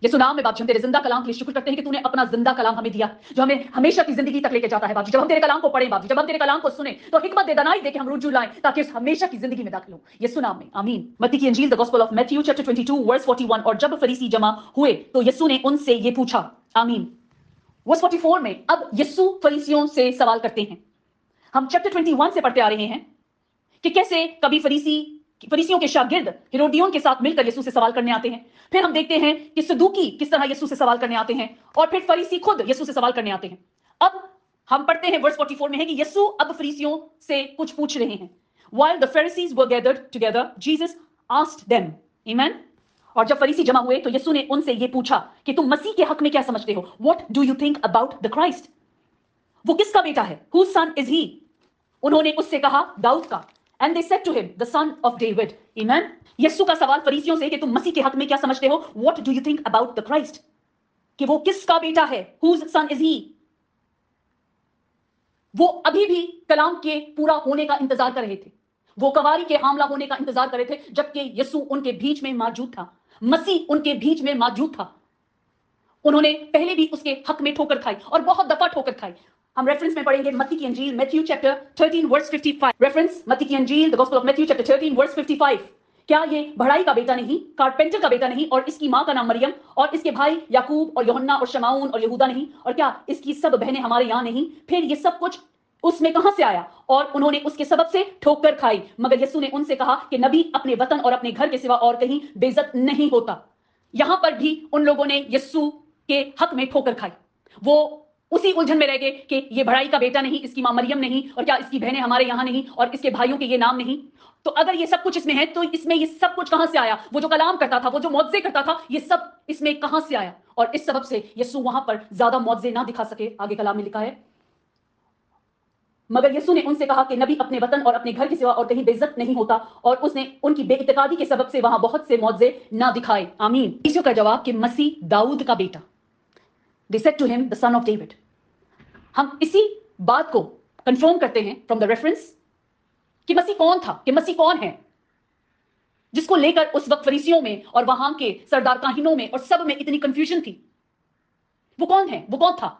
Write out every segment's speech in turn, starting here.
यीशु नाम में बाप जी हम तेरे जिंदा कलाम के लिए शुक्र करते हैं कि तूने अपना जिंदा कलाम हमें दिया, जो हमें हमेशा की जिंदगी तक लेके जाता है बाप जी। जब हम तेरे कलाम को पढ़ें बाप जी, जब हम तेरे कलाम को सुने तो हिकमत दे, दनाई दे के हम रुजू लाएं, ताकि उस हमेशा की जिंदगी में दाखिल हो, यीशु नाम में, आमीन। मत्ती की इंजील the gospel of Matthew chapter 22 verse 41। और जब फरीसी जमा हुए तो यीशु ने उनसे ये पूछा, आमीन। वर्स 44 में अब यीशु फरीसियों से सवाल करते हैं। हम चैप्टर 21 से पढ़ते आ रहे हैं कि कैसे कभी फरीसियों के शागिर्द हेरोदियोन के साथ मिलकर यीशु से सवाल करने आते हैं। फिर हम देखते हैं कि सदूकी किस तरह यीशु से सवाल करने आते हैं, और फिर फरीसी खुद यीशु से सवाल करने आते हैं। अब हम पढ़ते हैं वर्स 44 में है कि यीशु अब फरीसियों से कुछ पूछ रहे हैं। While the Pharisees were gathered together, Jesus asked them, Amen? और जब फरीसी जमा हुए तो यीशु ने उनसे ये पूछा कि तुम मसीह के हक में क्या समझते हो? What do you think about the Christ? वो किसका बेटा है? Whose son is he? उन्होंने उससे कहा, दाऊद का। And they said to him, the son of David. Amen? यीशु का सवाल फरीसियों से कि तुम मसीह के हक में क्या समझते हो? What do you think about the Christ? कि वो किसका बेटा है? Whose son is he? वो अभी भी कलाम के पूरा होने का इंतजार कर रहे थे। वो कवारी के हामला होने का इंतजार कर रहे थे, जबकि यीशु उनके बीच में मौजूद था, मसीह उनके बीच में मौजूद था। उन्होंने पहले भी उसके हक में ठोकर खाई, और बहुत दफा ठोकर खाई। हम रेफरेंस में पढ़ेंगे मत्ती की इंजील मैथ्यू चैप्टर 13 वर्स 55। रेफरेंस मत्ती की इंजील the gospel of Matthew chapter 13 verse 55। क्या ये भड़ाई का बेटा नहीं, कारपेंटर का बेटा नहीं, और इसकी मां का नाम मरियम, और इसके भाई याकूब और यूहन्ना और शमाउन और यहूदा नहीं, और क्या इसकी सब बहनें हमारे यहां नहीं? फिर ये सब कुछ उसमें कहां से आया? और उन्होंने उसके सबब से ठोकर खाई। मगर यीशु ने उनसे कहा कि नबी अपने वतन और अपने घर के सिवा और कहीं बेइज्जत नहीं होता। यहां पर भी उन लोगों ने यीशु के हक में ठोकर खाई। वो उसी उलझन में रह गए कि ये भड़ाई का बेटा नहीं, इसकी मां मरियम नहीं, और क्या इसकी बहनें हमारे यहां नहीं, और इसके भाइयों के ये नाम नहीं। तो अगर ये सब कुछ इसमें है तो इसमें ये सब कुछ कहां से आया? वो जो कलाम करता था, वो जो मौजज़े करता था, ये सब इसमें कहां से आया? और इस सबब से यीशु वहां पर ज्यादा मौजज़े ना दिखा सके। आगे कलाम में लिखा है, मगर यीशु ने उनसे कहा कि नबी अपने वतन और अपने घर के सिवा और कहीं बेइज्जत नहीं होता, और उसने उनकी बेइत्तेकादी के सबब से वहां बहुत से मौजज़े ना दिखाए। आमीन। यीशु का जवाब कि मसीह दाऊद का बेटा। They said to him, the son of David. हम इसी बात को कंफर्म करते हैं फ्रॉम द रेफरेंस कि मसीह कौन था, कि मसीह कौन है, जिसको लेकर उस वक्त फरीसियों में और वहां के सरदार काहिनों में और सब में इतनी कंफ्यूजन थी। वो कौन है, वो कौन था?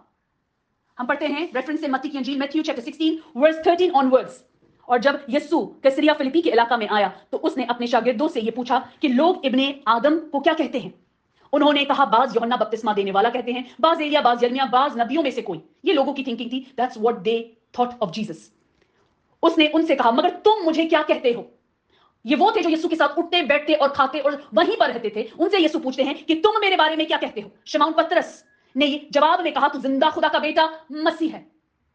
हम पढ़ते हैं रेफरेंस से मत्ती की इंजील मैथ्यू चैप्टर 16 वर्स 13 ऑनवर्ड्स। और जब यीशु कैसरिया फिलिप्पी के इलाका में आया तो उसने अपने शागिर्दों से यह पूछा कि लोग इब्ने आदम को क्या कहते हैं? उन्होंने कहा, बाज यूहन्ना बपतिस्मा देने वाला कहते हैं, बाज एलिया, बाज यिर्मयाह, बाज नबियों में से कोई। ये लोगों की थिंकिंग थी। That's what they thought of Jesus. उसने उनसे कहा, मगर तुम मुझे क्या कहते हो? ये वो थे जो यीशु के साथ उठते बैठते और खाते और वहीं पर रहते थे। उनसे यीशु पूछते हैं कि तुम मेरे बारे में क्या कहते हो? शमौन पतरस ने जवाब में कहा, तू जिंदा खुदा का बेटा मसीह है।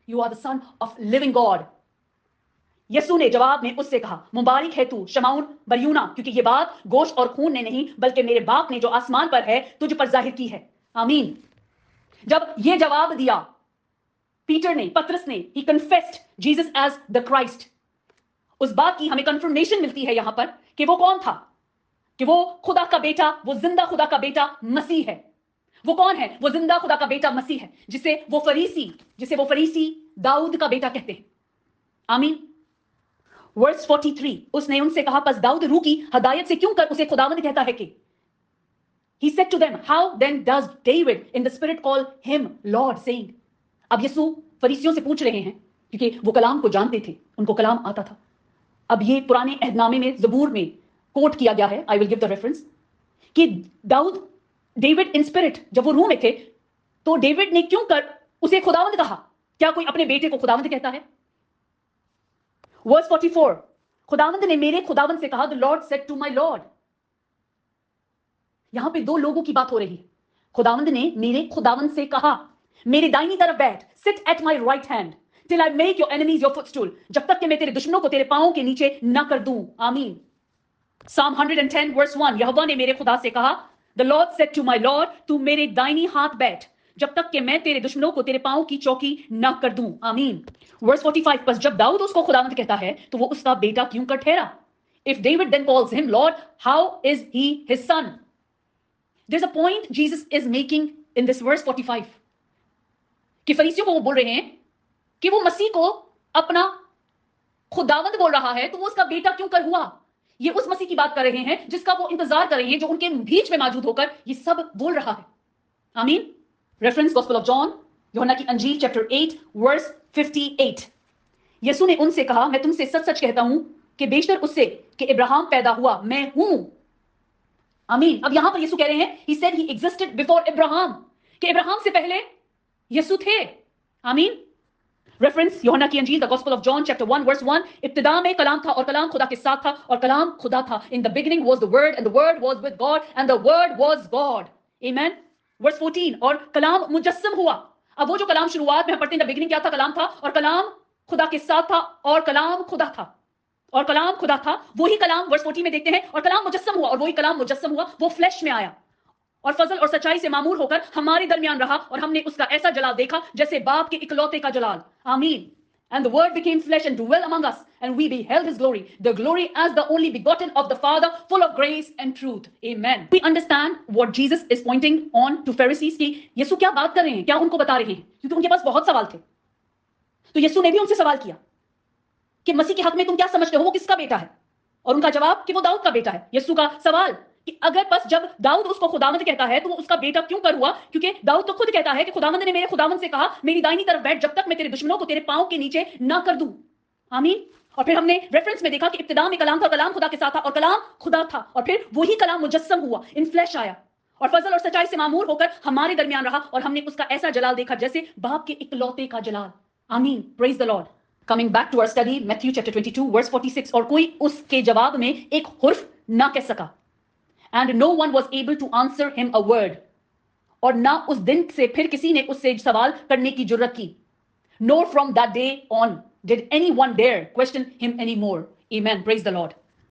You are the son of living God. यीशु ने जवाब में उससे कहा, मुबारक है तू शमौन बरयूना, क्योंकि ये बात गोश्त और खून ने नहीं बल्कि मेरे बाप ने जो आसमान पर है तुझ पर जाहिर की है। आमीन। जब ये जवाब दिया पीटर ने, पतरस ने, he confessed Jesus as the Christ. उस बात की हमें कंफर्मेशन मिलती है यहां पर कि वो कौन था, कि वो खुदा का बेटा, वो जिंदा खुदा का बेटा मसीह है। वो कौन है? वो जिंदा खुदा का बेटा मसीह है, जिसे वो फरीसी दाऊद का बेटा कहते हैं। आमीन। वर्स 43, उसने उनसे कहा, बस दाऊद रूह की हदायत से क्यों कर उसे खुदावंद कहता है कि? He said to them, how then does David in the spirit call him Lord, saying? अब यीशु फरीसियों से पूछ रहे हैं क्योंकि वो कलाम को जानते थे, उनको कलाम आता था। अब ये पुराने अहदनामे में, ज़बूर में कोट किया गया है। I will give the reference कि दाऊद, डेविड इन स्पिरिट, जब वो रूह में थे तो डेविड ने क्यों कर उसे खुदावंद कहा? क्या कोई अपने बेटे को खुदावंद कहता है? वर्स 44, खुदावंद ने मेरे खुदावंद से कहा, the Lord said to my Lord. यहां पे दो लोगों की बात हो रही है। खुदावंद ने मेरे खुदावंद से कहा, मेरे दाहिनी तरफ बैठ, sit at my right hand till I make your enemies your footstool, जब तक कि मैं तेरे दुश्मनों को तेरे पांवों के नीचे न कर दूं। आमीन। Psalm 110 वर्स 1, यहोवा ने मेरे खुदा से कहा, the Lord said to my Lord, तू मेरे दाहिनी हाथ बैठ जब तक कि मैं तेरे दुश्मनों को तेरे पांवों की चौकी न कर दूं। आमीन। वर्स 45, बस जब दाऊद उसको खुदावंद कहता है तो वो उसका बेटा क्यों कर ठहरा? If David then calls him Lord, how is he his son? There's a point Jesus is making in this verse 45 कि फरीसियों को वो बोल रहे हैं कि वो मसीह को अपना खुदावंद बोल रहा है तो वो उसका बेटा क्यों कर हुआ? یہ اس مسیح کی بات کر رہے ہیں جس کا وہ انتظار کر رہے ہیں, جو ان کے بیچ میں موجود ہو کر یہ سب بول رہا ہے. آمین. ریفرنس گاسپل آف جان, یوحنا کی انجیل چیپٹر 8 ورس 58. یسوع نے ان سے کہا, میں تم سے سچ سچ کہتا ہوں کہ بیشتر اس سے کہ ابراہیم پیدا ہوا میں ہوں. آمین. اب یہاں پر یسوع کہہ رہے ہیں he said he existed before Abraham, کہ ابراہیم سے پہلے یسوع تھے. آمین. ریفرنس یوحنا کی انجیل the gospel of John chapter 1 verse 1, ابتدا میں کلام تھا اور کلام خدا کے ساتھ تھا اور کلام خدا تھا. In the beginning was the word and the word was with God and the word was God. Amen. verse 14, اور کلام مجسم ہوا. اب وہ جو کلام شروعات میں ہم پڑھتے ہیں, the beginning کیا تھا, کلام تھا اور کلام خدا کے ساتھ تھا اور کلام خدا تھا اور کلام خدا تھا. وہی کلام ورس 14 میں دیکھتے ہیں, اور کلام مجسم ہوا, اور وہی کلام مجسم ہوا, وہ فلیش میں آیا اور فضل اور سچائی سے معمور ہو کر ہمارے درمیان رہا, اور ہم نے اس کا ایسا جلال دیکھا جیسے باپ کے اکلوتے کا جلال. آمین. And the word became flesh and dwelt among us, and we beheld his glory, the glory as the only begotten of the Father, full of grace and truth. Amen. We understand what Jesus is pointing on to Pharisees ki یسوع کیا بات کر رہے ہیں, کیا ان کو بتا رہے ہیں, کیونکہ ان کے پاس بہت سوال تھے. تو یسوع نے بھی ان سے سوال کیا کہ مسیح کے حق میں تم کیا سمجھتے ہو, وہ کس کا بیٹا ہے؟ اور ان کا جواب کہ وہ داؤد کا بیٹا ہے. یسوع کا سوال کہ اگر پس جب داؤد اس کو خداوند کہتا ہے تو وہ اس کا بیٹا کیوں کر ہوا؟ کیونکہ داؤد تو خود کہتا ہے کہ خداوند نے میرے خداوند سے کہا میری دائنی طرف بیٹھ جب تک میں تیرے دشمنوں کو تیرے پاؤں کے نیچے نہ کر دوں. آمین. اور پھر ہم نے ریفرنس میں دیکھا کہ ابتدا میں کلام تھا, کلام خدا کے ساتھ تھا اور کلام خدا تھا, اور پھر وہی کلام مجسم ہوا, ان فلیش آیا اور فضل اور سچائی سے معمور ہو کر ہمارے درمیان رہا, اور ہم نے اس کا ایسا جلال دیکھا جیسے باپ کے اکلوتے کا جلال. آمین. پریز دا lord. Coming back to our study, Matthew chapter 22 verse 46, اور کوئی اس کے جواب میں ایک حرف نہ کہہ سکا. And no one was able to answer him a word. اور نہ اس دن سے پھر کسی نے اس سے سوال کرنے کی جرت کی. Nor from that day on did anyone dare question him anymore. Amen. Praise the Lord.